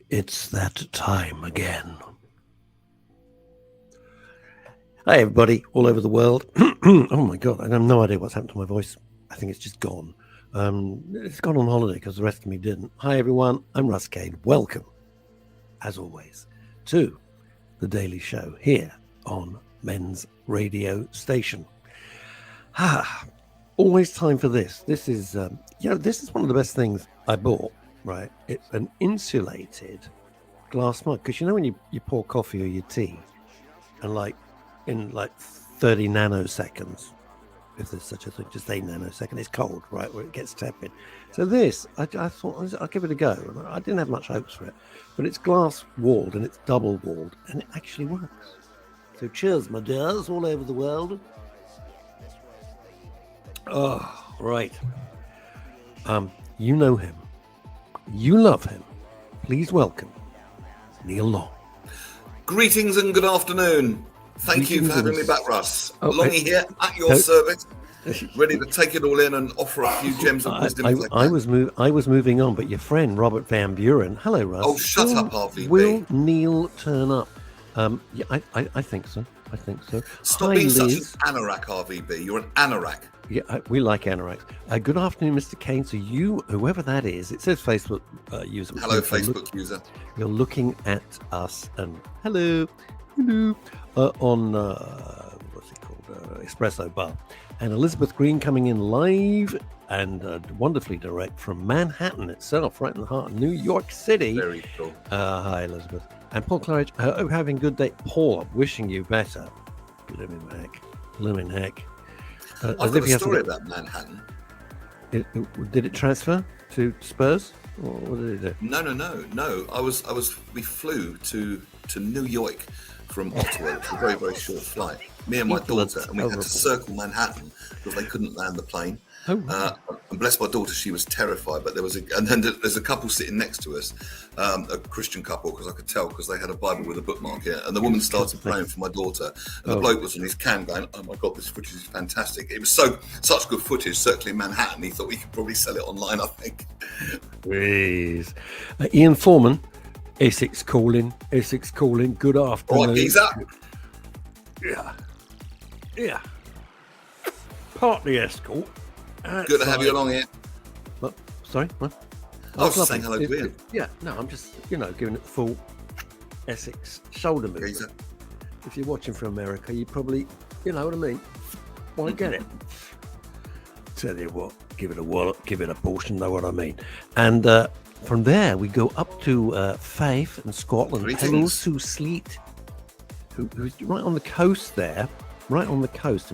It's that time again. Hi, everybody, all over the world. Oh my God, I have no idea what's happened to my voice. I think it's just gone. It's gone on holiday because the rest of me didn't. Hi, everyone. I'm Russ Cade. Welcome, as always, to The Daily Show here on Men's Radio Station. Always time for this. This is, this is one of the best things I bought, right? It's an insulated glass mug. Because when you pour coffee or your tea and in 30 nanoseconds, if there's such a thing, just a nanosecond, it's cold, right, where it gets tepid. So this, I thought I'll give it a go. I didn't have much hopes for it, but it's glass walled and it's double walled and it actually works. So cheers, my dears, all over the world. Oh, right. You know him. You love him. Please welcome Neil Long. Greetings and good afternoon. Thank you for having me back, Russ. Longy here at your service, ready to take it all in and offer a few gems of wisdom. I was moving on, but your friend Robert Van Buren. Hello, Russ. Oh, shut up, RVB. Will Neil turn up? Yeah, I think so. Stop being such an anorak, RVB. You're an anorak. Yeah, we like anoraks. Good afternoon, Mr. Kane. So you, whoever that is, it says Facebook user. Hello, Facebook user. You're looking at us, and hello, on what's it called, Espresso Bar, and Elizabeth Green coming in live and wonderfully direct from Manhattan itself, right in the heart of New York City. Very cool. Hi, Elizabeth. And Paul Claridge, having a good day. Paul, wishing you better. Blooming heck. I've got a story about Manhattan. Did it transfer to Spurs? Or what did it do? No. We flew to New York from Ottawa. It was a very, very short flight. Me and my daughter, and we had to circle Manhattan because they couldn't land the plane. Oh, right. And bless my daughter, she was terrified. But there's a couple sitting next to us, a Christian couple, because I could tell because they had a Bible with a bookmark in it. And the woman started praying for my daughter, and the bloke was on his cam going, "Oh my God, this footage is fantastic!" It was such good footage, circling Manhattan. He thought we could probably sell it online. I think. Please, Ian Foreman, Essex calling. Good afternoon. Right, he's up. Yeah. Partly escort. Good to have you along here. What? Sorry? What? I was just saying hello to Ian. Yeah, no, I'm just, giving it the full Essex shoulder movement. Exactly. If you're watching from America, you probably, you know what I mean, won't get it. Tell you what, give it a wallop, give it a portion, know what I mean. And from there, we go up to Fife in Scotland. Greetings. Hello, Sue Sleet, who's right on the coast there. Right on the coast.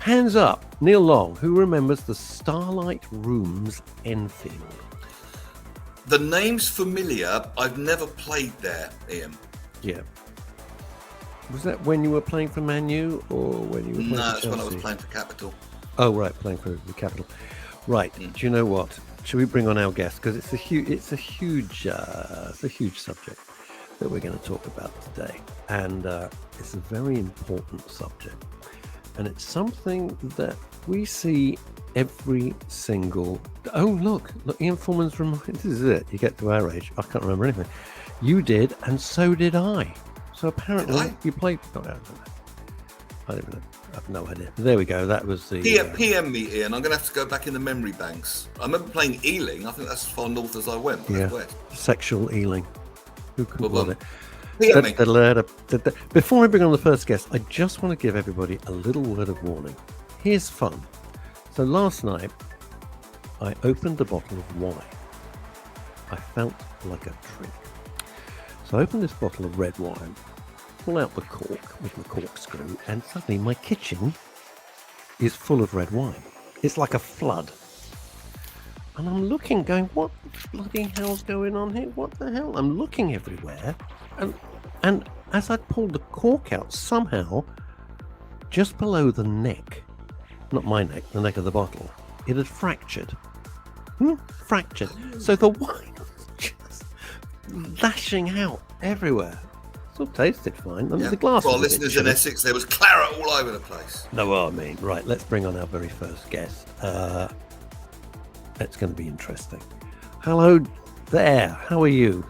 Hands up, Neil Long, who remembers the Starlight Rooms, Enfield? The name's familiar. I've never played there, Ian. Yeah. Was that when you were playing for Man U or when you were playing for No, it's Chelsea? when I was playing for Capital. Oh, right, playing for the Capital. Right. Do you know what? Should we bring on our guest? Because it's a huge subject that we're going to talk about today, and it's a very important subject, and it's something that we see every single. Oh, look, Ian Foreman's reminded. This is it. You get to our age, I can't remember anything. You did, and so did I. So apparently, you played. Oh, I don't know. I have no idea. There we go. That was the. PM me, Ian. I'm going to have to go back in the memory banks. I remember playing Ealing. I think that's as far north as I went. West. Sexual Ealing. Who could Well, want it? Before I bring on the first guest, I just want to give everybody a little word of warning. Here's fun. So last night, I opened a bottle of wine. I felt like a drink. So I opened this bottle of red wine, pull out the cork with the corkscrew, and suddenly my kitchen is full of red wine. It's like a flood. And I'm looking, going, what the bloody hell's going on here? What the hell? I'm looking everywhere. And as I pulled the cork out, somehow, just below the neck, not my neck, the neck of the bottle, it had fractured. Fractured. So the wine was just lashing out everywhere. Still tasted fine. The glass. For our listeners in Essex, there was claret all over the place. No, I mean, right, let's bring on our very first guest. It's going to be interesting. Hello there. How are you?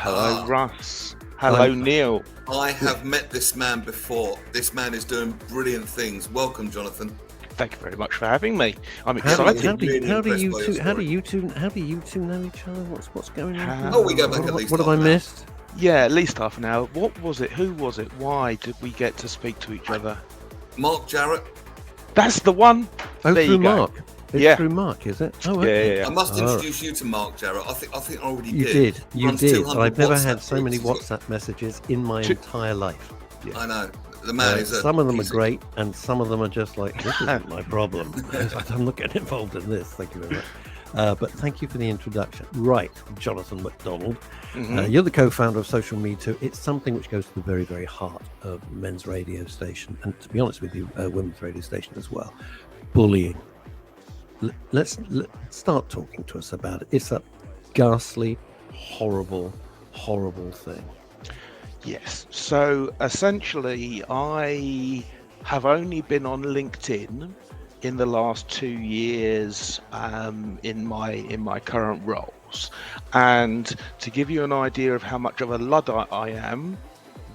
Hello, Russ. Hello, Neil. I have met this man before. This man is doing brilliant things. Welcome, Jonathan. Thank you very much for having me. I'm How excited. do Really you impressed by your two know each other? What's going on? Oh, we go back at least What have I half an hour. missed? Yeah, at least half an hour. What was it? Who was it? Why did we get to speak to each other? Mark Jarrett. That's the one. Oh, There through you go. Mark. It's Yeah. through Mark, is it? Oh, Yeah, okay. yeah, I yeah. must Oh. introduce you to Mark Jarrett. I think I already You did. did. You Runs did. 200 I've never WhatsApp had so many groups. He's WhatsApp messages in my Two- entire life. I know. The man is a Some of them are he's a- great, and some of them are just like, this isn't my problem. I'm not getting involved in this. Thank you very much. But thank you for the introduction. Right, Jonathan McDonald. Mhm. You're the co-founder of Social Me Too. It's something which goes to the very, very heart of men's radio station, and to be honest with you, women's radio station as well. Bullying. Let's start talking to us about it. It's a ghastly, horrible, horrible thing. Yes. So essentially, I have only been on LinkedIn in the last 2 years in my current roles, and to give you an idea of how much of a Luddite I am,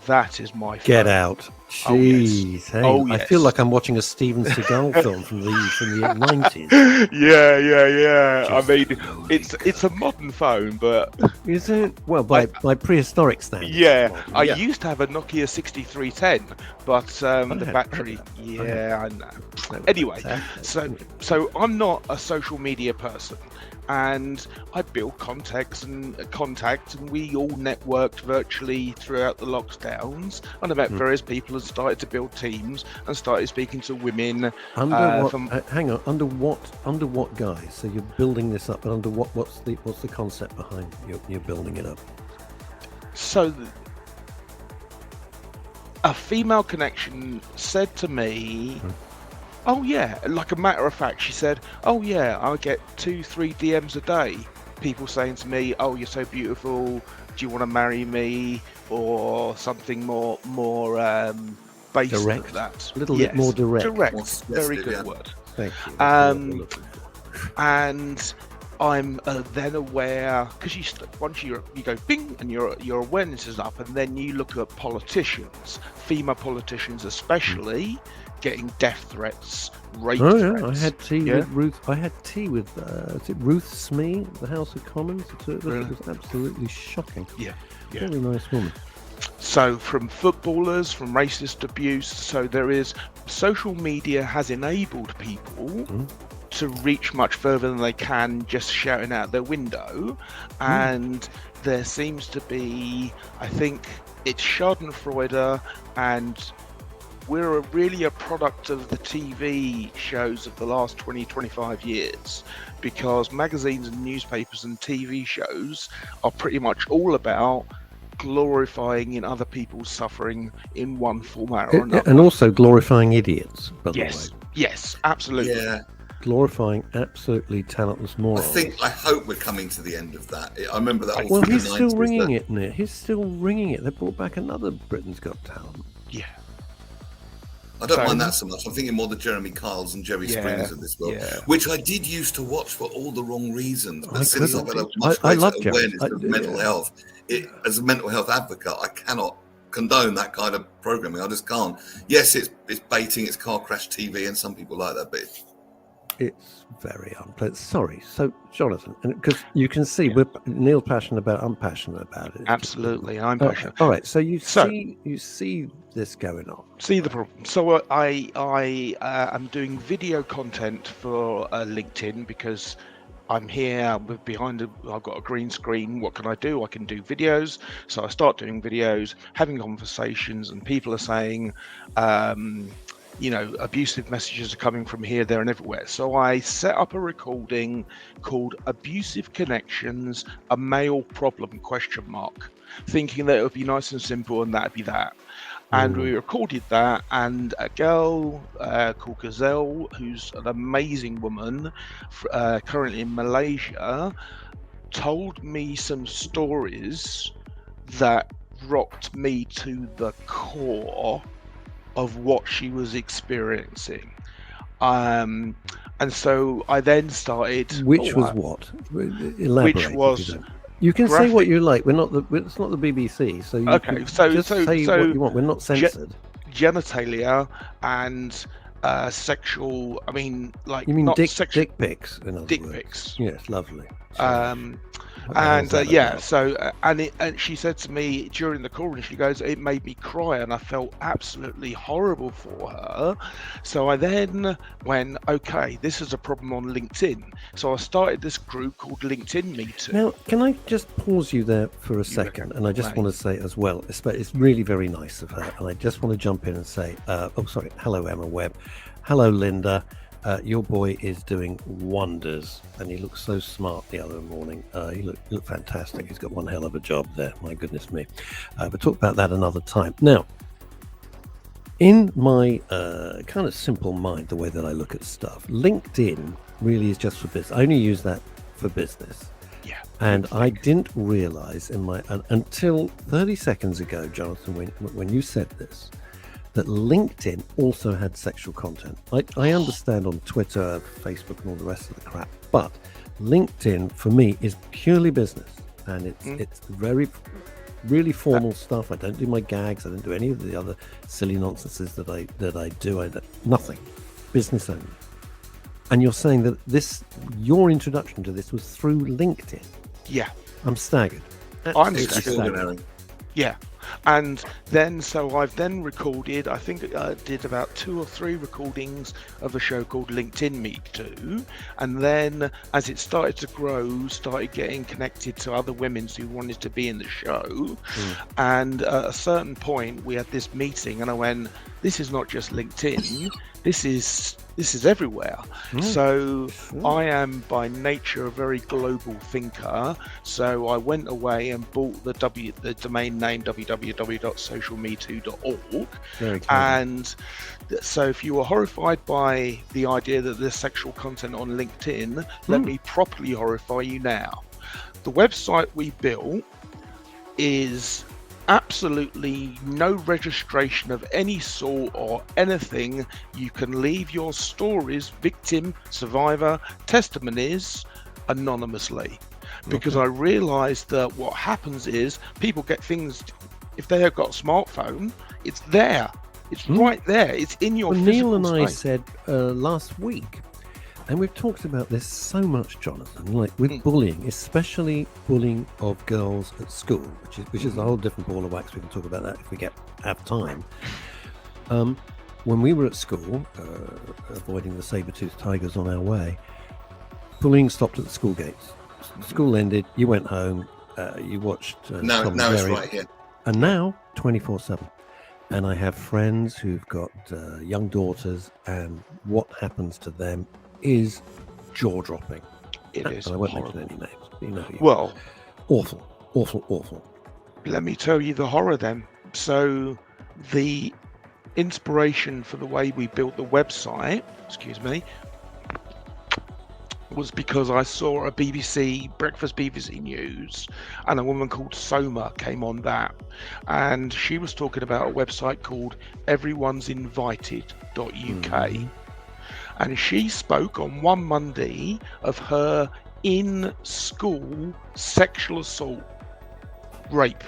that is my Get phone. out. Oh, yes. Jeez. Hey, Oh, I feel yes. like I'm watching a Steven Seagal film from the 90s. Yeah. I Just mean, holy it's a modern phone, but Is it? Well, by prehistoric standards. yeah, it's I modern. used to have a Nokia 6310, but the had battery. that. Yeah, I know. That was Anyway, fantastic. so I'm not a social media person, and I built contacts and we all networked virtually throughout the lockdowns, and I met various people and started to build teams and started speaking to women. Under what? from- Hang on. Under what guise? So you're building this up, but under what? What's the concept behind you're building it up? So a female connection said to me, oh yeah, like a matter of fact, she said, oh yeah, I get 2-3 DMs a day, people saying to me, oh, you're so beautiful, do you want to marry me, or something more based Direct? on that. A little bit more direct. More Very suggestive, good yeah. word. Thank you. That's what Um, we're looking for. And I'm then aware, because once you go bing and your awareness is up, and then you look at politicians, female politicians especially, getting death threats, rape Oh yeah, threats. I had tea Yeah? with Ruth. I had tea with is it Ruth Smee, the House of Commons. It Really? was absolutely shocking. Yeah. Very nice woman. So from footballers, from racist abuse, so there is social media has enabled people to reach much further than they can just shouting out their window, and there seems to be, I think it's Schadenfreude, and we're really a product of the TV shows of the last 20-25 years, because magazines and newspapers and TV shows are pretty much all about glorifying in other people's suffering in one format or another. And also glorifying idiots, by the Yes, way. yes, absolutely. Yeah, Glorifying absolutely talentless morons. I hope we're coming to the end of that. I remember that. Well, through he's the still 90s, ringing that- it, Nick. He's still ringing it. They brought back another Britain's Got Talent. Yeah. I don't So- mind that so much. I'm thinking more the Jeremy Kyles and Jerry Yeah, Springers of this world, yeah. which I did used to watch for all the wrong reasons. But I since I've couldn't. had a much I greater love Jerry. awareness of mental health, as a mental health advocate, I cannot condone that kind of programming. I just can't. Yes, it's baiting, it's car crash TV, and some people like that, but It's very unpleasant. Sorry. So, Jonathan, because you can see Neil's passionate about it, I'm passionate about it. Absolutely, I'm passionate. All right. So you So- see this going on. See the problem. So I am doing video content for LinkedIn because I'm here I've got a green screen. What can I do? I can do videos. So I start doing videos, having conversations, and people are saying, abusive messages are coming from here, there, and everywhere. So I set up a recording called "Abusive Connections: A Male Problem?" Thinking that it would be nice and simple, and that'd be that. And we recorded that, and a girl called Gazelle, who's an amazing woman, currently in Malaysia, told me some stories that rocked me to the core of what she was experiencing. And so I then started... Which was what? Elaborate. Which was You can say what graphic- you like. It's not the BBC, so you Okay, can so- just so- say so what you want. We're not censored. genitalia and sexual. I mean, like You mean not dick sexual pics? In other dick words. pics. Yes, lovely. So, what the And hell's that yeah, about? so and she said to me during the call, and she goes, it made me cry, and I felt absolutely horrible for her. So I then went, okay, this is a problem on LinkedIn. So I started this group called LinkedIn Me Too. Now, can I just pause you there for a second? And I just Right. want to say as well, it's really very nice of her. And I just want to jump in and say, hello, Emma Webb. Hello, Linda. Your boy is doing wonders, and he looked so smart the other morning. He looked fantastic. He's got one hell of a job there. My goodness me. But talk about that another time. Now, in my kind of simple mind, the way that I look at stuff, LinkedIn really is just for business. I only use that for business. Yeah. And I didn't realize until 30 seconds ago, Jonathan, when you said this, that LinkedIn also had sexual content. I understand on Twitter, Facebook, and all the rest of the crap, but LinkedIn for me is purely business, and it's very, really formal stuff. I don't do my gags. I don't do any of the other silly nonsenses that I do. Nothing, business only. And you're saying that your introduction to this was through LinkedIn. Yeah. I'm staggered. I'm It's staggered. extraordinary. Yeah. And then, so I've then recorded, I think I did about 2 or 3 recordings of a show called LinkedIn Me Too. And then as it started to grow, started getting connected to other women who wanted to be in the show. And at a certain point, we had this meeting and I went, this is not just LinkedIn, this is everywhere. So I am by nature a very global thinker. So I went away and bought the domain name www.socialmetoo.org. Very clever. And so if you were horrified by the idea that there's sexual content on LinkedIn, let me properly horrify you now. The website we built is absolutely no registration of any sort or anything. You can leave your stories, victim, survivor, testimonies anonymously, because I realized that what happens is people get things, if they have got a smartphone, it's there, it's right there, it's in your Well, physical Neil and I space. said last week, and we've talked about this so much, Jonathan, like with bullying, especially bullying of girls at school, which is a whole different ball of wax. We can talk about that if we have time. When we were at school, avoiding the saber-toothed tigers on our way, bullying stopped at the school gates. School ended, you went home, you watched Tom Now and it's Jerry, right here. and now 24/7. And I have friends who've got young daughters, and what happens to them is jaw-dropping. It is And I won't horrible. mention any names. You know, Well, awful, awful, awful. let me tell you the horror then. So the inspiration for the way we built the website, was because I saw a breakfast BBC News, and a woman called Soma came on that, and she was talking about a website called everyone'sinvited.uk. And she spoke on one Monday of her in-school sexual assault, rape,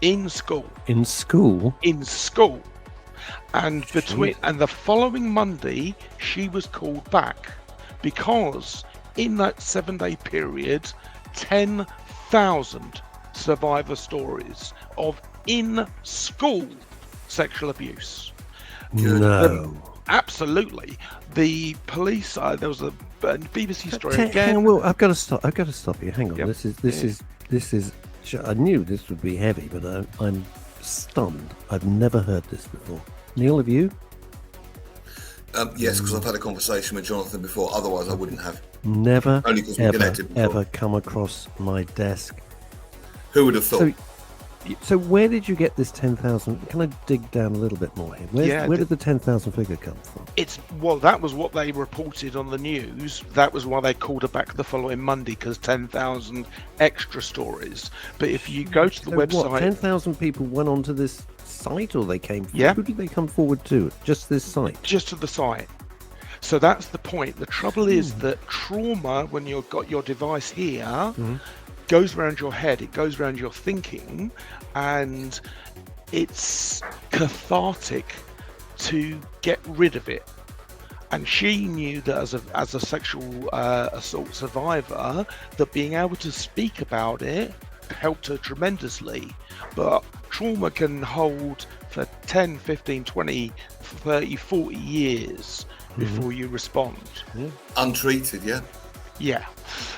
in school. In school, And the following Monday, she was called back because in that 7-day period, 10,000 survivor stories of in-school sexual abuse. no. Absolutely. The police, there was a BBC story again. Well, I've got to stop you. Hang on. Yep. This is. I knew this would be heavy, but I'm stunned. I've never heard this before. Neil, have you? Yes, because I've had a conversation with Jonathan before. Otherwise, I wouldn't have. Never, Only 'cause we connected before. ever come across my desk. Who would have thought? So where did you get this 10,000? Can I dig down a little bit more here? Where did the 10,000 figure come from? That was what they reported on the news. That was why they called it back the following Monday, because 10,000 extra stories. But if you go to the website, 10,000 people went onto this site, or they came? Yeah. Who did they come forward to? Just this site? just to the site. So that's the point. The trouble is that trauma, when you've got your device here, goes around your head, it goes around your thinking, and it's cathartic to get rid of it. And she knew that as a sexual assault survivor, that being able to speak about it helped her tremendously. But trauma can hold for 10, 15, 20, 30, 40 years before you respond. Untreated, yeah. Yeah.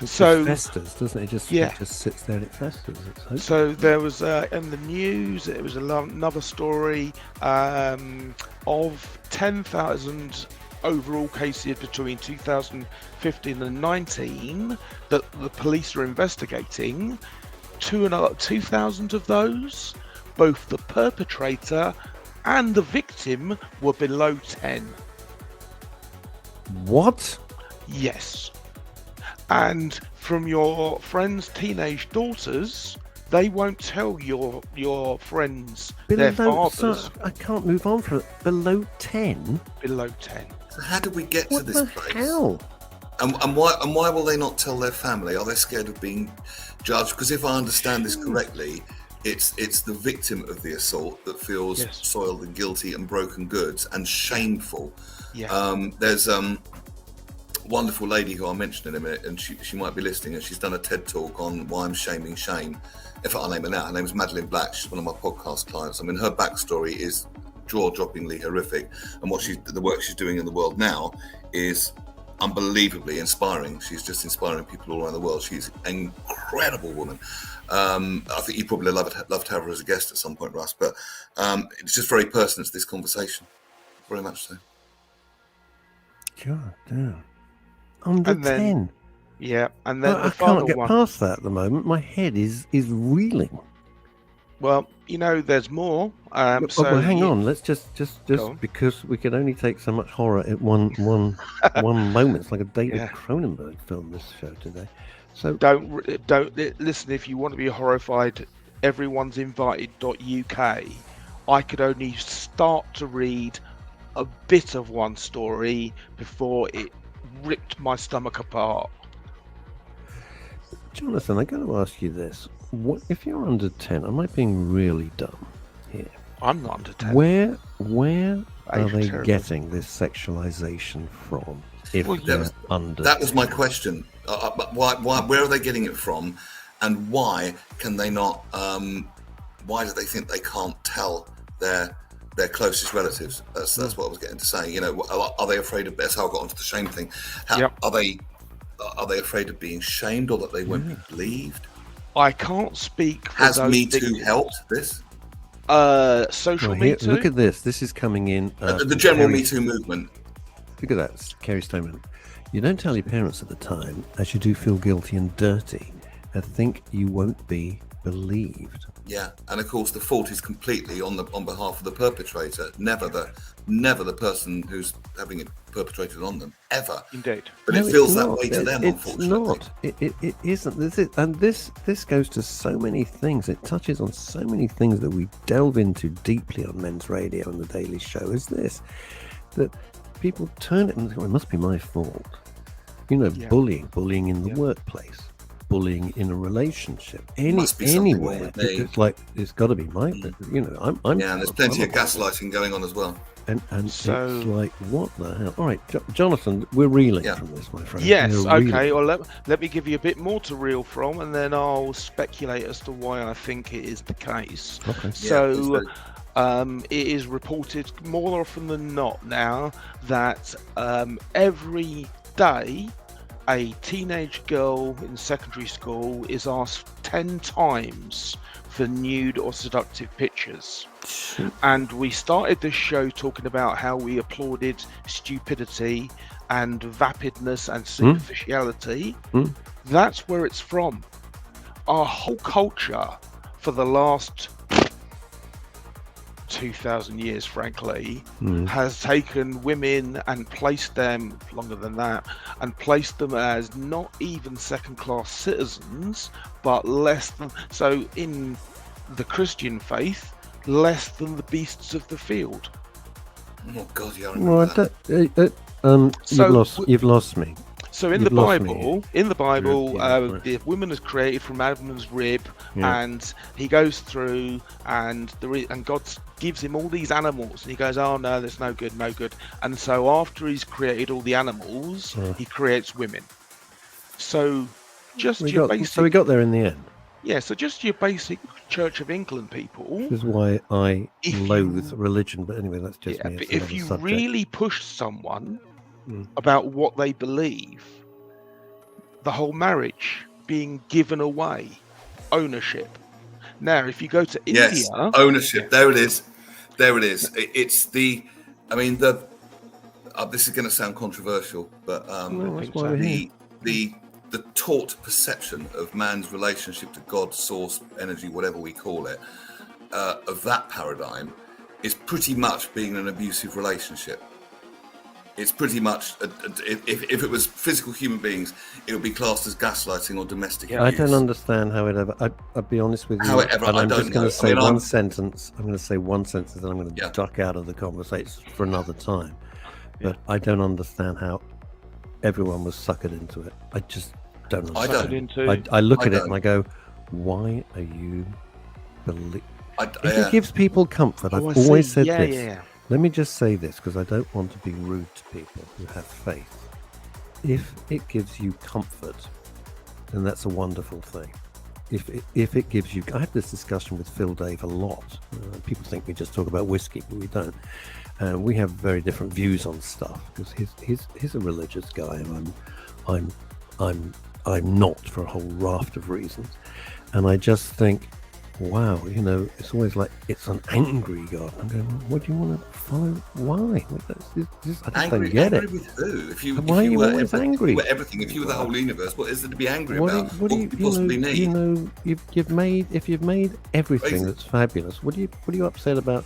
It So festers, doesn't it? Yeah. It just sits there and it festers. It's hopeless. So there was in the news, it was another story of 10,000 overall cases between 2015 and 19 that the police are investigating. 2,000 of those, both the perpetrator and the victim were below 10. What? Yes. And from your friends' teenage daughters, they won't tell your friends their fathers I can't move on from it. Below 10? below 10. So how did we get to What this the place? hell? And why will they not tell their family? Are they scared of being judged? Because if I understand this correctly, it's the victim of the assault that feels Yes. soiled and guilty and broken goods and shameful. Yeah. There's wonderful lady who I'll mention in a minute, and she might be listening, and she's done a TED talk on why I'm shaming shame. In fact, I'll name her now. Her name's Madeline Black. She's one of my podcast clients. I mean, her backstory is jaw-droppingly horrific, and the work she's doing in the world now is unbelievably inspiring. She's just inspiring people all around the world. She's an incredible woman. I think you'd probably love to have her as a guest at some point, Russ, but it's just very pertinent to this conversation. Very much so. God damn. Under And then 10. Yeah. And then I the final can't get one. past that at the moment. My head is reeling. Well, there's more. Well, hang on. Let's just Go on. because we can only take so much horror at one moment. It's like a David Yeah. Cronenberg film. This show today. So Don't listen. If you want to be horrified, everyone's invited.uk. I could only start to read a bit of one story before it ripped my stomach apart. Jonathan, I got to ask you this: what if you're under 10? Am I being really dumb here? I'm not under 10. Where are Age they terrible. getting this sexualization from? If Well, they're under That was 10? my question. But why? Where are they getting it from, and why can they not? Why do they think they can't tell their closest relatives? That's what I was getting to say. Are they afraid of? That's how I got onto the shame thing. Yep. Are they afraid of being shamed, or that they won't be believed? I can't speak for Has those Me Too victims. helped this? Social Well, Me here, Too. look at this. This is coming in. The general Kerry- Me Too movement. Look at that, Kerry Stoneman. You don't tell your parents at the time, as you do feel guilty and dirty, and think you won't be believed. Yeah, and of course the fault is completely on behalf of the perpetrator, never the person who's having it perpetrated on them, ever. Indeed. But No, it feels it's that not. way to them, It's unfortunately. not. It isn't. This goes to so many things. It touches on so many things that we delve into deeply on Men's Radio and the Daily Show. Is this that people turn it and think, well, it must be my fault? Yeah. Bullying in the Yeah. workplace, bullying in a relationship, Must be something wrong anywhere. with me. It's like it's got to be my. I'm. Yeah, and there's plenty of gaslighting going on as well. And So- it's like, what the hell? All right, Jonathan, we're reeling Yeah. from this, my friend. Yes, We're reeling. okay. Well, let me give you a bit more to reel from, and then I'll speculate as to why I think it is the case. Okay. So, it is reported more often than not now that every day a teenage girl in secondary school is asked 10 times for nude or seductive pictures. And we started this show talking about how we applauded stupidity and vapidness and superficiality. That's where it's from. Our whole culture for the last 2,000 years, frankly, has taken women and placed them, longer than that, and placed them as not even second-class citizens, but less than, so in the Christian faith, less than the beasts of the field. Oh God, yeah, I Well, remember that. you've lost me. So in You've the lost me Bible, right. the woman is created from Adam's rib, Yeah. and he goes through, and God gives him all these animals, and he goes, "Oh no, that's no good, no good." And so after he's created all the animals, he creates women. So just we your got basic, there in the end. yeah. So just your basic Church of England people. This is why I If loathe you- religion. But anyway, that's just Yeah, me. but It's if another you subject. really push someone Mm. about what they believe, the whole marriage being given away, ownership. Now, if you go to Yes, India, ownership. There it is. There it is. It's the. I mean, the. This is going to sound controversial, but Well, that's think why so. we're here. the taught perception of man's relationship to God, source, energy, whatever we call it, of that paradigm, is pretty much being an abusive relationship. It's pretty much, if it was physical human beings, it would be classed as gaslighting or domestic abuse. I don't understand how it ever. I'll be honest with you. However, and I I'm don't just going know. to say I mean, one I'm- sentence. I'm going to say one sentence, and I'm going to Yeah. duck out of the conversation for another time. But I don't understand how everyone was suckered into it. I just don't I understand. don't. I look I at it don't. and I go, why are you believe? If Yeah. it gives people comfort, I've Oh, I see. always said Yeah, this. yeah. Let me just say this, because I don't want to be rude to people who have faith. If it gives you comfort, then that's a wonderful thing. If it gives you, I have this discussion with Phil Dave a lot. People think we just talk about whiskey, but we don't. We have very different views on stuff, because he's a religious guy, and I'm not, for a whole raft of reasons. And I just think, wow, it's always like it's an angry God. I'm going, what do you want to follow? Why? I just don't get angry it. with who? If you Why are you were always everything, angry? If you were everything, if you were the whole universe, what is there to be angry about? What do you, could you possibly need? if you've made everything Crazy. that's fabulous, what are you upset about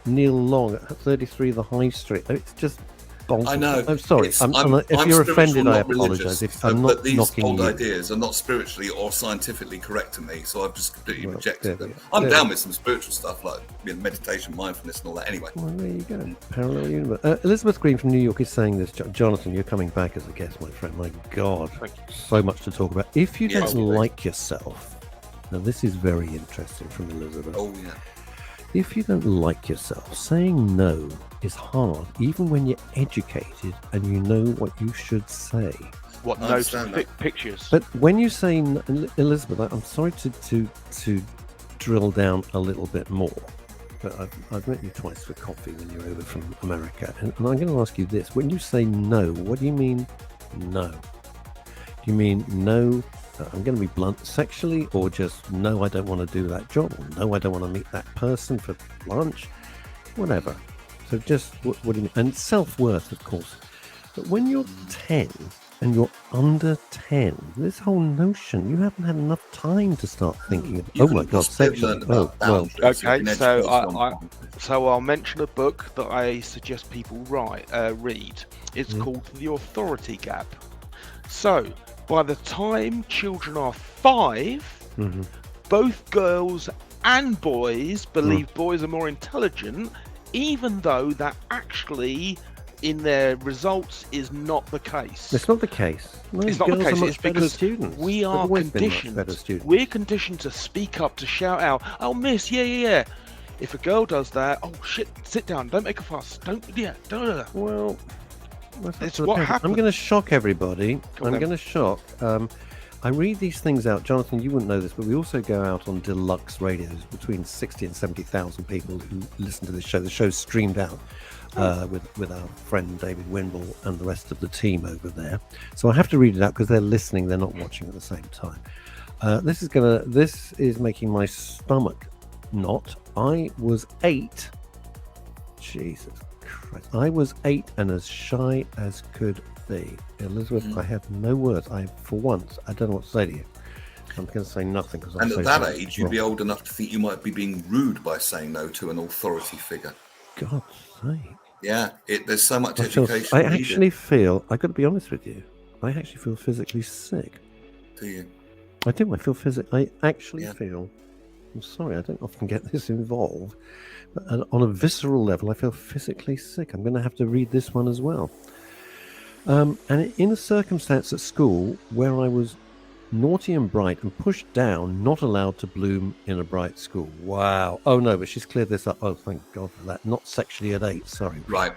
Neil Long at 33 The High Street? It's just bonkers. I know. I'm sorry. It's- if I'm you're spiritual, offended, I not religious, apologize. If so- I'm but not these knocking old you. ideas are not spiritually or scientifically correct to me, so I've just completely Well, rejected there them. we I'm go. down with some spiritual stuff like meditation, mindfulness, and all that. Anyway, Well, there you go. Parallel universe. Elizabeth Green from New York is saying this. Jonathan, you're coming back as a guest, my friend. My God, so much to talk about. If you Yes, don't please. like yourself, now this is very interesting from Elizabeth. oh yeah, If you don't like yourself, saying no is hard, even when you're educated and you know what you should say. What I notes, understand that. pictures? But when you say, Elizabeth, I'm sorry to drill down a little bit more, but I've met you twice for coffee when you're over from America, and I'm going to ask you this. When you say no, what do you mean no? Do you mean no, I'm going to be blunt, sexually, or just no, I don't want to do that job, or no, I don't want to meet that person for lunch, whatever. So just, what do you mean? And self-worth, of course. But when you're 10 and you're under 10, this whole notion, you haven't had enough time to start thinking of, You oh could my have God, possibly sexually. learned Oh, about well, boundaries. Okay, You've been so educated on- So I'll mention a book that I suggest people read. It's called The Authority Gap. So by the time children are 5, mhm. both girls and boys believe boys are more intelligent, even though that actually in their results is not the case. It's not the case. No, It's not the girls case. are much It's better because students. we They've are always been much conditioned. better students. We're conditioned to speak up, to shout out, "Oh, miss, yeah." If a girl does that, oh shit, sit down, don't make a fuss, don't. Well, that's up It's to the what parents. I'm happened. going to shock everybody. Go on I'm then. going to shock. I read these things out. Jonathan, you wouldn't know this, but we also go out on deluxe radios. Between 60 and 70,000 people who listen to this show. The show's streamed out with our friend David Winble and the rest of the team over there. So I have to read it out because they're listening. They're not watching at the same time. This is making my stomach knot. I was 8. Jesus Christ. I was 8 and as shy as could be. Elizabeth, I have no words. For once, I don't know what to say to you. I'm going to say nothing because I'm And so at that sorry. age, you'd be old enough to think you might be being rude by saying no to an authority figure. God's sake. Yeah, there's so much I education. needed. actually feel, I got to be honest with you, I actually feel physically sick. Do you? I do. I feel I actually Yeah. feel, I'm sorry, I don't often get this involved, but on a visceral level, I feel physically sick. I'm going to have to read this one as well. And in a circumstance at school where I was naughty and bright and pushed down, not allowed to bloom in a bright school. Wow. Oh, no, but she's cleared this up. Oh, thank God for that. Not sexually at 8, sorry. Right.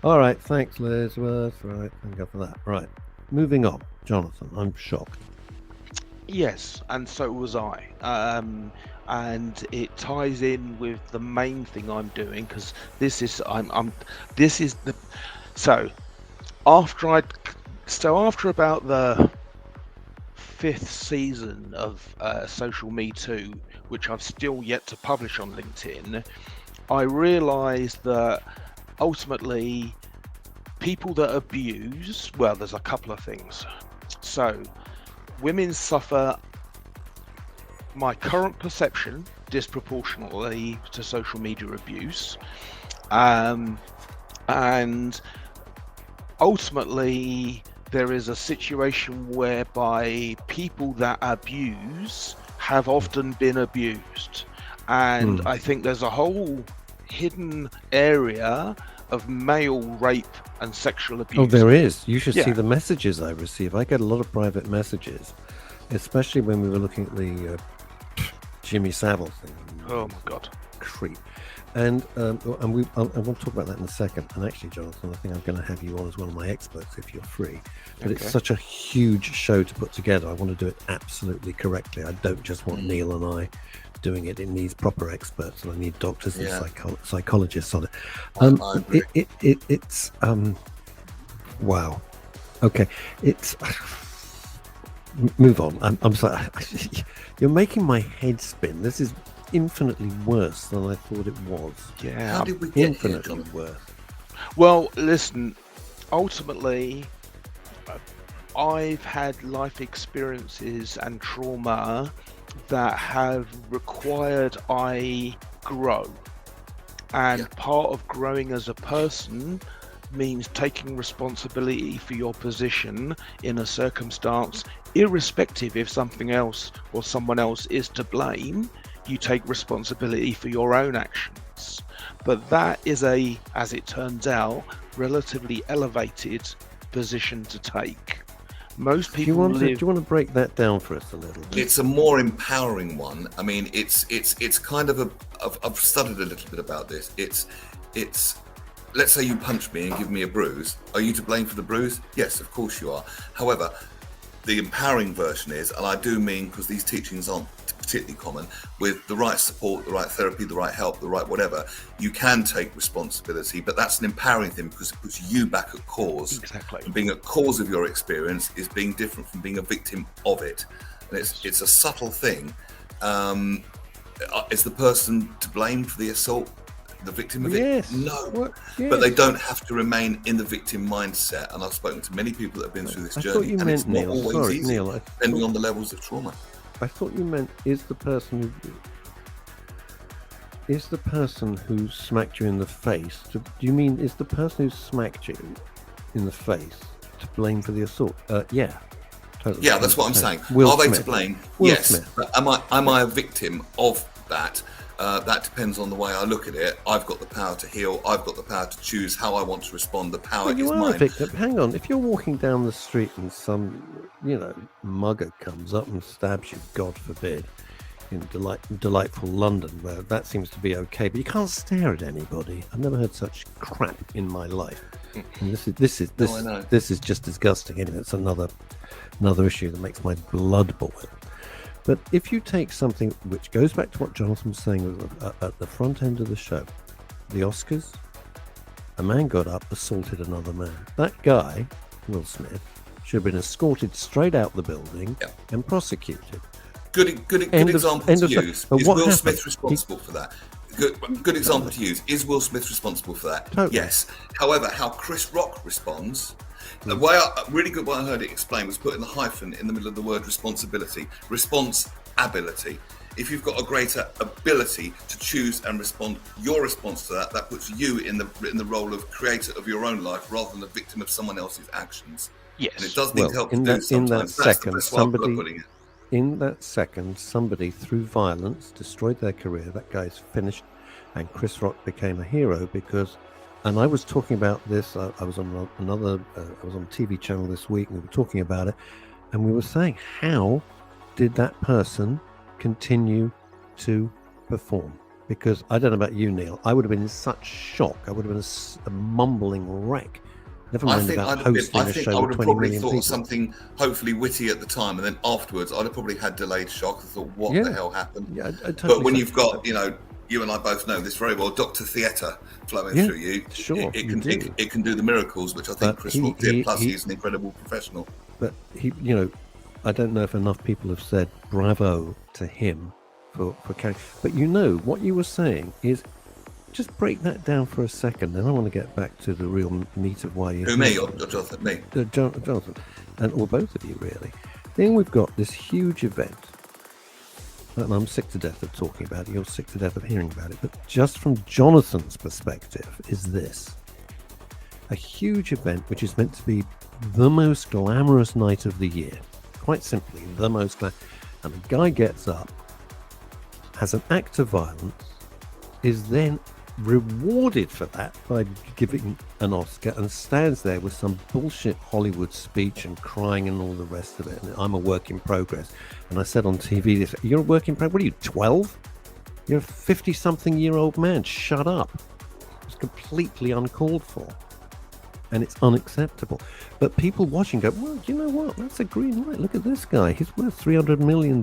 All right, thanks, Elizabeth. Right, thank God for that. Right, moving on. Jonathan, I'm shocked. Yes, and so was I. And it ties in with the main thing I'm doing, because this is so after about the 5th season of Social Me Too, which I've still yet to publish on LinkedIn, I realised that ultimately people that abuse, well, there's a couple of things. So women suffer, my current perception, disproportionately to social media abuse, and ultimately there is a situation whereby people that abuse have often been abused, and I think there's a whole hidden area of male rape and sexual abuse. Oh, there is. You should Yeah. see the messages I receive. I get a lot of private messages, especially when we were looking at the Jimmy Savile thing. Oh my God. Creep. And I want to talk about that in a second. And actually, Jonathan, I think I'm going to have you on as one of my experts if you're free. But Okay. it's such a huge show to put together. I want to do it absolutely correctly. I don't just want Neil and I doing it. It needs proper experts, and I need doctors and psychologists on it. I agree. It's wow. Okay, it's move on. I'm sorry. You're making my head spin. This is infinitely worse than I thought it was. Yeah. How did we get here, Infinitely Jonathan? worse. Well, listen, ultimately, I've had life experiences and trauma that have required I grow. And part of growing as a person means taking responsibility for your position in a circumstance, irrespective if something else or someone else is to blame. You take responsibility for your own actions. But that is a, as it turns out, relatively elevated position to take. Most Do you people want live. to break that down for us a little bit? It's a more empowering one. I mean, it's kind of I've studied a little bit about this. It's let's say you punch me and give me a bruise. Are you to blame for the bruise? Yes, of course you are. However, the empowering version is, and I do mean, because these teachings aren't particularly common, with the right support, the right therapy, the right help, the right whatever, you can take responsibility. But that's an empowering thing because it puts you back at cause. Exactly. And being a cause of your experience is being different from being a victim of it. And it's a subtle thing. Is the person to blame for the assault the victim of Yes. it? No. What? But they Yes. don't have to remain in the victim mindset. And I've spoken to many people that have been through this I thought journey, you and meant, it's not Neil. always Sorry, easy, Neil. depending on the levels of trauma. I thought you meant is the person who smacked you in the face. Do you mean is the person who smacked you in the face to blame for the assault? Yeah. Totally. Yeah, that's what I'm saying. Will Are they Smith. to blame? Will Yes. Smith. But am I a victim of that? That depends on the way I look at it. I've got the power to heal. I've got the power to choose how I want to respond. The power Well, you is are a mine. victim. Hang on. If you're walking down the street and some, mugger comes up and stabs you, God forbid, in delightful London, where that seems to be okay, but you can't stare at anybody. I've never heard such crap in my life. And I know. this is just disgusting. Anyway, it's another issue that makes my blood boil. But if you take something which goes back to what Jonathan was saying at the front end of the show, the Oscars, a man got up, assaulted another man. That guy, Will Smith, should have been escorted straight out the building and prosecuted. Good example to use. But Is what Will happened? Smith responsible for that? Good example to use. Is Will Smith responsible for that? Totally. Yes. However, how Chris Rock responds, the way really good way I heard it explained was putting the hyphen in the middle of the word responsibility. Responsibility. If you've got a greater ability to choose and respond, your response to that puts you in the role of creator of your own life rather than the victim of someone else's actions. Yes. And it does need help to in do that sometimes. That's the second, best way of putting it. in that second, somebody through violence destroyed their career. That guy's finished, and Chris Rock became a hero because And I was talking about this. I was on another. I was on a TV channel this week, and we were talking about it, and we were saying, how did that person continue to perform? Because I don't know about you, Neil. I would have been in such shock. I would have been a mumbling wreck. Never mind about hosting a show I with would have 20 probably million thought people. something hopefully witty at the time, and then afterwards I'd have probably had delayed shock. I thought, what Yeah. the hell happened? Yeah, I totally But when so. you've got, you and I both know this very well, Dr. Theatre flowing Yeah, through you, sure, it you can do. it can do the miracles, which I think But Chris he- Rock did. he- Plus, he- he's an incredible professional. But he, I don't know if enough people have said bravo to him for carrying. But what you were saying is, just break that down for a second, and I want to get back to the real meat of why you're Who, me here. or Jonathan? Me. Jonathan, or both of you, really. Then we've got this huge event, and I'm sick to death of talking about it. You're sick to death of hearing about it. But just from Jonathan's perspective, is this a huge event which is meant to be the most glamorous night of the year? Quite simply, the most glamorous. And the guy gets up, has an act of violence, is then rewarded for that by giving an Oscar, and stands there with some bullshit Hollywood speech and crying and all the rest of it. And I'm a work in progress. And I said on TV, this, you're a work in progress? What are you, 12? You're a 50-something-year-old man. Shut up. It's completely uncalled for. And it's unacceptable. But people watching go, well, you know what? That's a green light. Look at this guy. He's worth $300 million.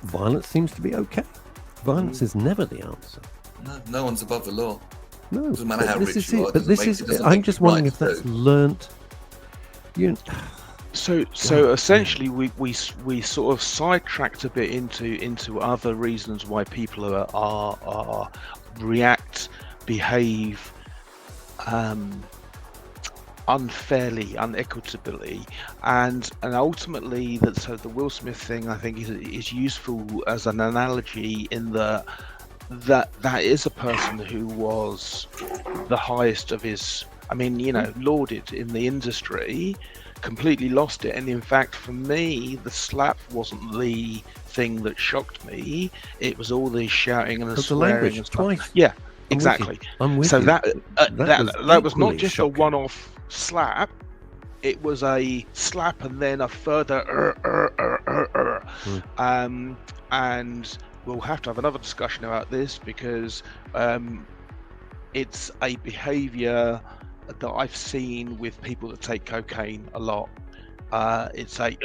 Violence seems to be okay. Violence is never the answer. No one's above the law. No, Doesn't matter but how this rich is you it. are, But doesn't this make- is. it doesn't I'm make just it wondering right if that's to do. learnt. So essentially, we sort of sidetracked a bit into other reasons why people are react, behave unfairly, unequitably, and ultimately the Will Smith thing, I think, is useful as an analogy in that is a person who was the highest of his, lauded in the industry, completely lost it. And in fact, for me, the slap wasn't the thing that shocked me. It was all the shouting and the The swearing language and stuff. twice. Yeah, I'm with you. exactly. I'm with So you. that was not equally just shocking. a one-off slap. It was a slap and then a further and we'll have to have another discussion about this, because it's a behavior that I've seen with people that take cocaine a lot. It's a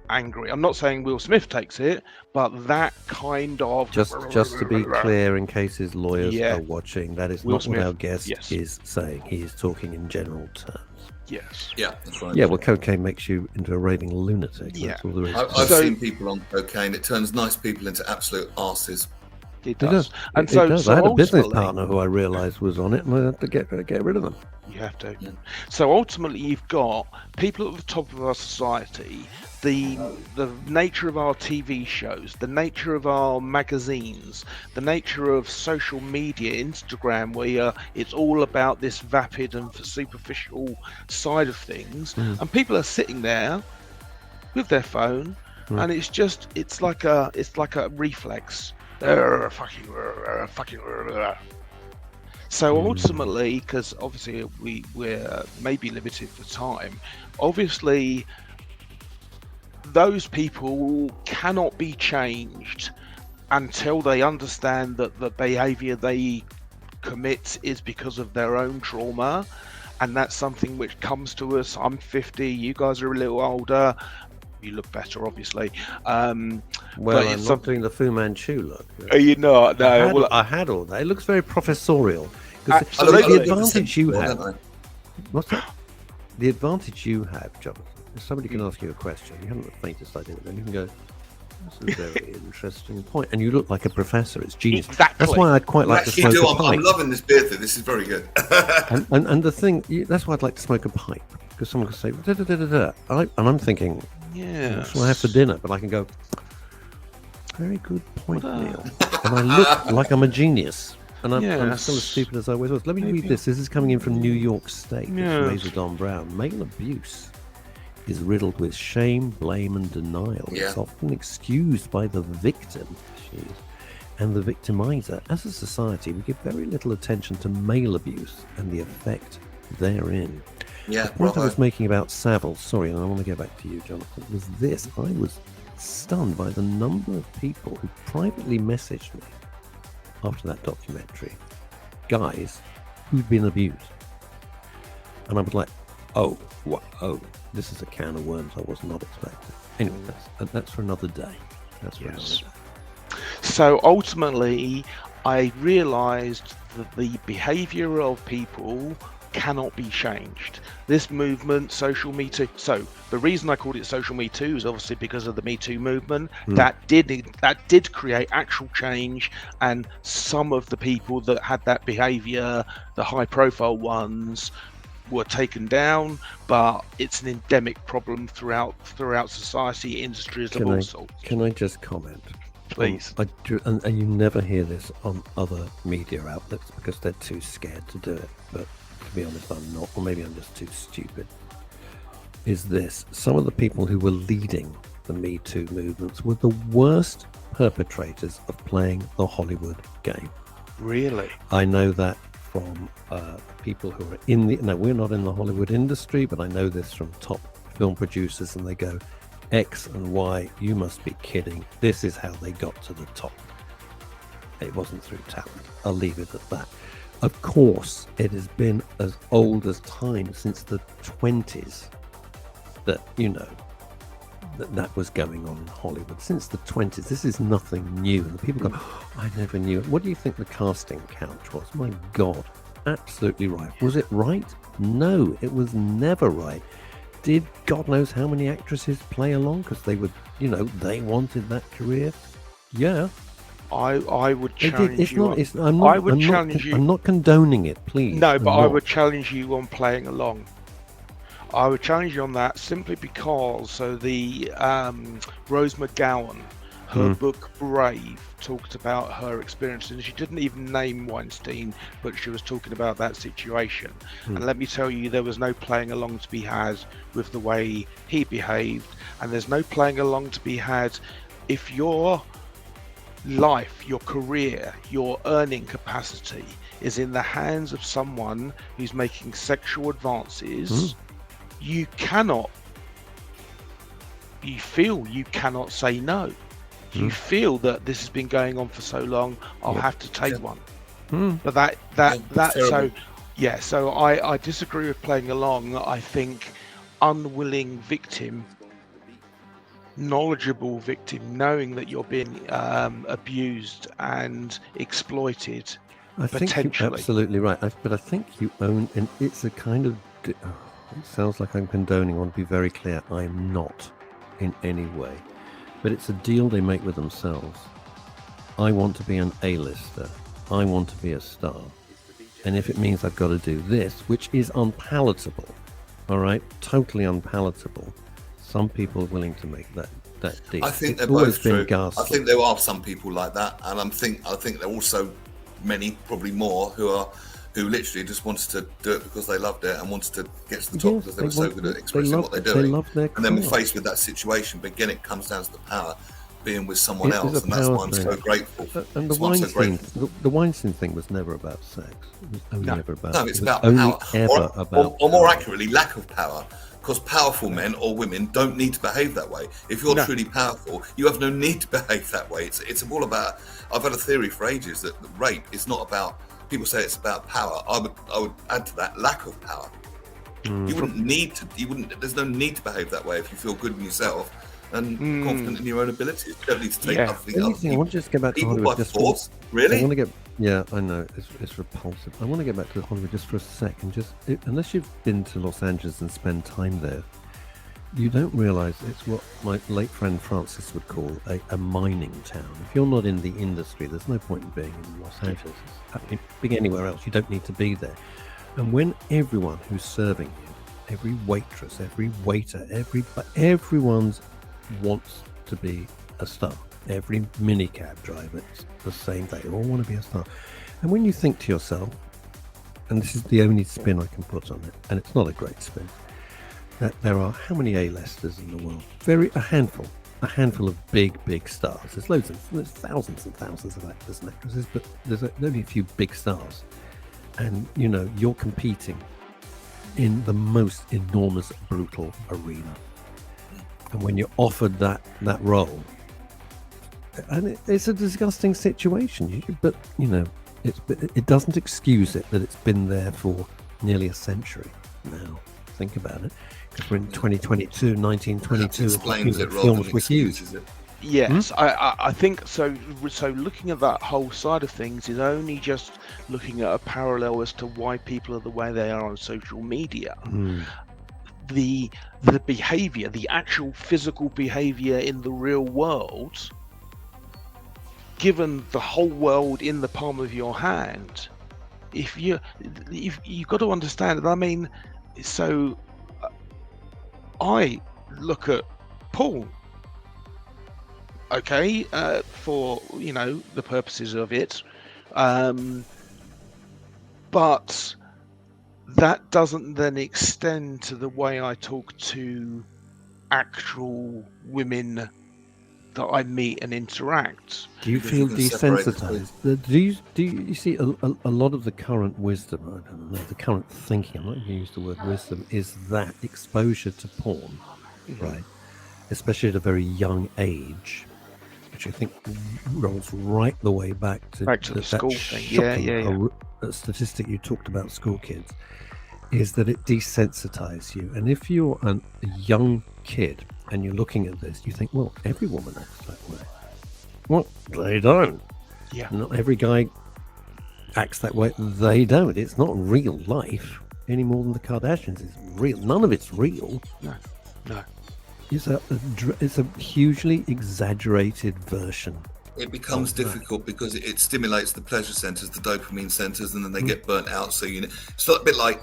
angry. I'm not saying Will Smith takes it, but that kind of Just to be clear, in case his lawyers Yeah. are watching, that is Will not Smith, what our guest yes. is saying. He is talking in general terms. Yes. Yeah, that's right. Yeah, well, cocaine makes you into a raving lunatic. Yeah. That's all there is. I've So- seen people on cocaine. It turns nice people into absolute arses. It It does. does. And It so, does. so I had a business ultimately- partner who I realised was on it, and I had to get rid of them. You have to. Yeah. So ultimately, you've got people at the top of our society, the nature of our TV shows, the nature of our magazines, the nature of social media, Instagram, where it's all about this vapid and superficial side of things, and people are sitting there with their phone, and it's like a reflex. So ultimately, because obviously we're maybe limited for time, obviously those people cannot be changed until they understand that the behavior they commit is because of their own trauma, and that's something which comes to us. I'm 50, you guys are a little older, you look better, obviously. Well, But I'm it's not something. doing the Fu Manchu look. Are you not? No. I had all that. It looks very professorial. 'Cause Absolutely. the advantage you have, don't what's that? The advantage you have, Jonathan, is somebody can ask you a question. You haven't the faintest idea, but then you can go, that's a very interesting point. And you look like a professor. It's genius. Exactly. That's why I'd quite I? like to Actually, smoke do. a I'm pipe. loving this beer thing. This is very good. And the thing, that's why I'd like to smoke a pipe. Because someone could say, da, da, da, da, da. And I'm thinking, Yeah. that's what I have for dinner. But I can go, very good point, Neil. And I look like I'm a genius. And I'm still as Yes. stupid as I always was. Let me read this. This is coming in from New York State. It's Yes. Razor Don Brown. Male abuse is riddled with shame, blame, and denial. Yeah. It's often excused by the victim, jeez, and the victimizer. As a society, we give very little attention to male abuse and the effect therein. Yeah, The point I bravo. was making about Savile, sorry, and I want to go back to you, Jonathan, was this. I was stunned by the number of people who privately messaged me after that documentary, guys who'd been abused. And I was like, oh, this is a can of worms I was not expecting. Anyway, that's for another day. That's for another day. So ultimately, I realised that the behaviour of people cannot be changed. This movement, social Me Too. So the reason I called it social Me Too is obviously because of the Me Too movement. That did create actual change, and some of the people that had that behaviour, the high-profile ones, were taken down. But it's an endemic problem throughout society, industries of all sorts. Can I just comment? Please. I do, and you never hear this on other media outlets because they're too scared to do it. But to be honest, I'm not, or maybe I'm just too stupid. Is this some of the people who were leading the Me Too movements were the worst perpetrators of playing the Hollywood game? Really? I know that from people who are in the. No, we're not in the Hollywood industry, but I know this from top film producers, and they go, X and Y, you must be kidding. This is how they got to the top. It wasn't through talent. I'll leave it at that. Of course, it has been as old as time, since the 20s, that, that was going on in Hollywood. Since the 20s, this is nothing new. And the people go, I never knew it. What do you think the casting couch was? My God, absolutely right. Was it right? No, it was never right. Did God knows how many actresses play along because they would, they wanted that career? Yeah. I would They challenge did. It's you. not. I would challenge you. I'm not condoning it, please. No, but I'm I not. would challenge you on playing along. I would challenge you on that simply because, so the Rose McGowan, her book Brave, talked about her experience, and she didn't even name Weinstein, but she was talking about that situation. And let me tell you, there was no playing along to be had with the way he behaved, and there's no playing along to be had if your life, your career, your earning capacity is in the hands of someone who's making sexual advances. You feel you cannot say no. You feel that this has been going on for so long, I'll have to take one. But so I disagree with playing along. I think unwilling victim, knowledgeable victim, knowing that you're being abused and exploited. I think you're absolutely right. But I think you own, and it's a kind of. It sounds like I'm condoning. I want to be very clear. I'm not in any way. But it's a deal they make with themselves. I want to be an A-lister. I want to be a star. And if it means I've got to do this, which is unpalatable, all right, totally unpalatable, some people are willing to make that deal. I think they're It's always both been true. ghastly. I think there are some people like that, and I think there are also many, probably more, who literally just wanted to do it because they loved it and wanted to get to the top because they were so good at expressing what they're doing. They love their and then we're craft. faced with that situation. But again, it comes down to the power being with someone It is else, a and that's power why I'm thing. so grateful. And That's why I'm so the Weinstein thing was never about sex. It was only ever about. No, it's it was about only power, ever about. or more power. accurately, lack of power. Because powerful men or women don't need to behave that way. If you're truly powerful, you have no need to behave that way. It's all about. I've had a theory for ages that rape is not about. People say it's about power. I would add to that lack of power. You wouldn't need to. There's no need to behave that way if you feel good in yourself and confident in your own abilities. You don't need to take other I want to just get back to people Hollywood. by Just force. Really? I want to get. Yeah, I know it's repulsive. I want to get back to Hollywood just for a second. Unless you've been to Los Angeles and spent time there, you don't realise it's what my late friend Francis would call a mining town. If you're not in the industry, there's no point in being in Los Angeles. Being anywhere else, you don't need to be there. And when everyone who's serving you, every waitress, every waiter, everyone wants to be a star. Every minicab driver, it's the same. They all want to be a star. And when you think to yourself, and this is the only spin I can put on it, and it's not a great spin, that there are how many A-listers in the world? A handful. a handful of big stars. There's thousands and thousands of actors and actresses, but there's only a few big stars. And, you're competing in the most enormous, brutal arena. And when you're offered that role, and it's a disgusting situation, but, it doesn't excuse it that it's been there for nearly a century now. Think about it. Because we're in 2022, 1922. Explains it rather films than were huge. excuses it. Yes, I think so. So looking at that whole side of things is only just looking at a parallel as to why people are the way they are on social media. The behavior, the actual physical behavior in the real world, given the whole world in the palm of your hand, if you've got to understand. I mean, so I look at porn. Okay, for the purposes of it, but that doesn't then extend to the way I talk to actual women that I meet and interact. Do you feel desensitized? Do you see a lot of the current wisdom? I don't know, the current thinking. I'm not going to use the word wisdom. Is that exposure to porn, right? Especially at a very young age, which I think rolls right the way back to the school thing. Yeah. A statistic you talked about school kids is that it desensitizes you. And if you're a young kid and you're looking at this, you think, well, every woman acts that way. Well, they don't. Yeah. Not every guy acts that way. They don't. It's not real life any more than the Kardashians is real. None of it's real. No. It's a hugely exaggerated version. It becomes difficult because it stimulates the pleasure centers, the dopamine centers, and then they get burnt out. So it's a bit like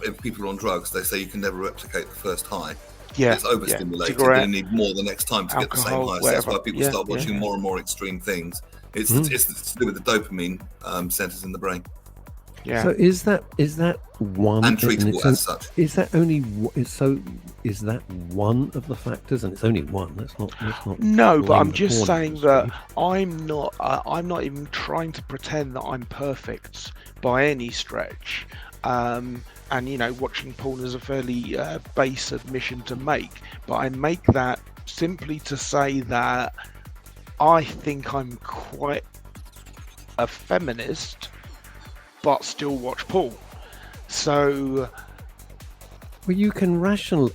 if people are on drugs, they say you can never replicate the first high. Yeah, it's overstimulated. Yeah. You need more the next time to get the same high. So that's why people start watching more and more extreme things. It's to do with the dopamine centers in the brain. Yeah. So is that one and treatable as such? Is that one of the factors? And it's only one. That's not. No, but I'm just saying that I'm not even trying to pretend that I'm perfect by any stretch. And watching porn is a fairly base admission to make, but I make that simply to say that I think I'm quite a feminist, but still watch porn. So, well, you can rational.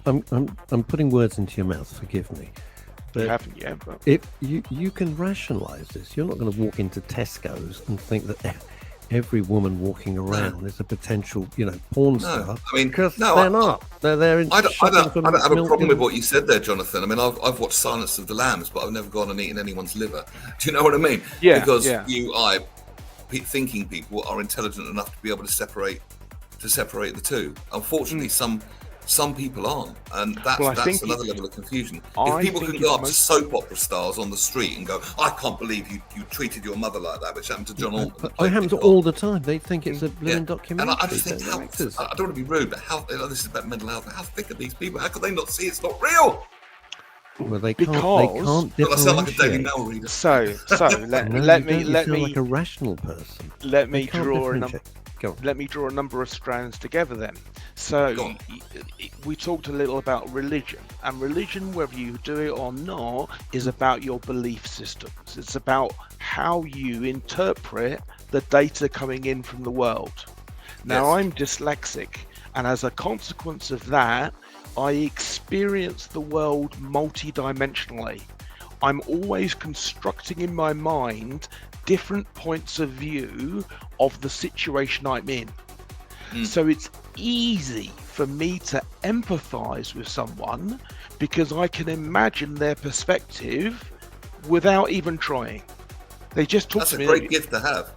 I'm putting words into your mouth. Forgive me. But you haven't yet. But if you can rationalise this, you're not going to walk into Tesco's and think that every woman walking around is a potential, porn star. I mean, because they're not. They're in. I don't have a problem with what you said there, Jonathan. I mean, I've watched Silence of the Lambs, but I've never gone and eaten anyone's liver. Do you know what I mean? Yeah. Because thinking people are intelligent enough to be able to separate the two. Unfortunately, some people aren't, and that's another level of confusion. If people can go up to soap opera stars on the street and go, "I can't believe you treated your mother like that," which happened to John Alton. It happens all the time. They think it's a blooming documentary. And I just think, I don't want to be rude, but this is about mental health. How thick are these people? How could they not see it's not real? Well, they can't. I sound like a Daily Mail reader. So let me like a rational person. Let me draw a number of strands together then. So we talked a little about religion, and religion, whether you do it or not, is about your belief systems. It's about how you interpret the data coming in from the world. Now, I'm dyslexic, and as a consequence of that, I experience the world multi-dimensionally. I'm always constructing in my mind different points of view of the situation I'm in. So it's easy for me to empathize with someone because I can imagine their perspective without even trying. They just talk to me. That's a great gift to have.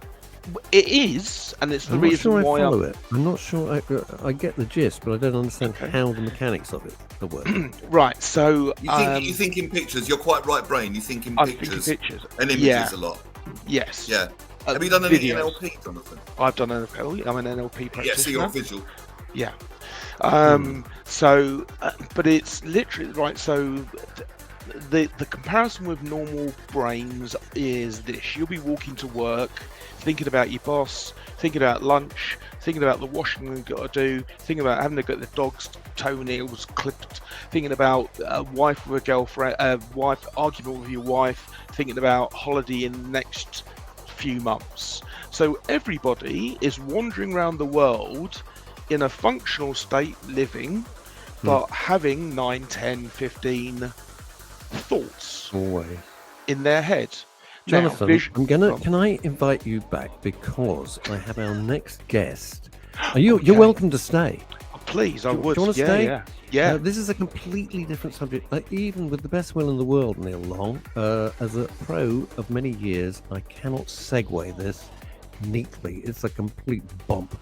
It is, and it's the reason why I follow it. I'm not sure I get the gist, but I don't understand how the mechanics of it are working. Right, so you think in pictures. You're quite right, brain. You think in pictures and images a lot. Yes. Yeah. Have you done any NLP, Jonathan? I've done NLP. I'm an NLP practitioner. Yeah, so you're visual. Yeah. So, but it's literally right. So, the comparison with normal brains is this: you'll be walking to work, thinking about your boss, thinking about lunch, thinking about the washing you've got to do, thinking about having to get the dog's toenails clipped, thinking about a wife with a girlfriend, a wife argument with your wife, thinking about holiday in the next few months. So everybody is wandering around the world in a functional state, living, but having 9, 10, 15 thoughts Always. in their head. Jonathan, Now, can I invite you back because I have our next guest. You're welcome to stay. Please, I Do you would. wanna Yeah, stay? yeah. This is a completely different subject. Even with the best will in the world, Neil Long, as a pro of many years, I cannot segue this neatly. It's a complete bump.